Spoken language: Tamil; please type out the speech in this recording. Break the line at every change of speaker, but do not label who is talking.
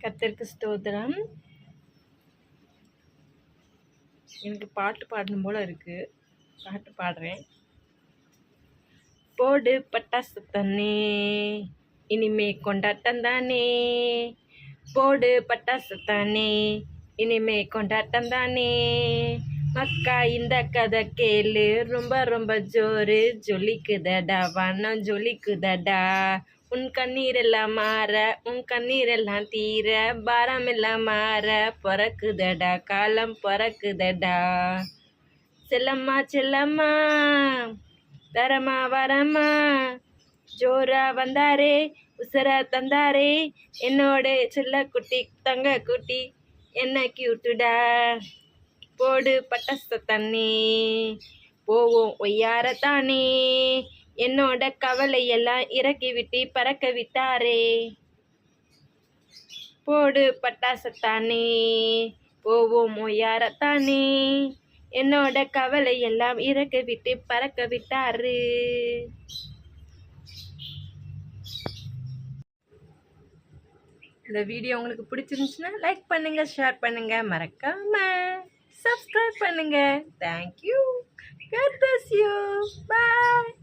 கர்த்தருக்கு ஸ்தோத்திரம். எனக்கு பாட்டு பாடணும் போல இருக்கு. பாட்டு பாடுறேன். போடு பட்டாசு தண்ணே, இனிமே கொண்டாட்டம் தானே. போடு பட்டாசு தானே, இனிமே கொண்டாட்டம் தானே. மக்கா இந்த கதை கேளு, ரொம்ப ரொம்ப ஜோரு. ஜொலிக்குதடா வானம் ஜொலிக்குதடா. உன் கண்ணீரெல்லாம் மாற, உன் கண்ணீரெல்லாம் தீர, பாரமெல்லாம் மாற பிறக்குதடா, காலம் பிறக்குதடா. செல்லம்மா செல்லம்மா, தரமா வரமா, ஜோரா வந்தாரே, உசர தந்தாரே, என்னோட செல்ல குட்டி தங்க குட்டி என்ன கியூட்டுடா. போடு பட்டாசு தண்ணி, போவோம் ஒய்யாரத்தானே. என்னோட கவலையெல்லாம் இறக்கி விட்டு பறக்க விட்டாரே. போடு பட்டாசு தானே, போவோம் ஒய்யாரத்தானே. என்னோட கவலையெல்லாம் இறக்க விட்டு பறக்க விட்டாரு. இந்த வீடியோ உங்களுக்கு பிடிச்சிருந்துச்சுன்னா லைக் பண்ணுங்க, ஷேர் பண்ணுங்க, மறக்காம சப்ஸ்கிரைப் பண்ணுங்க. Thank you. God bless you. Bye.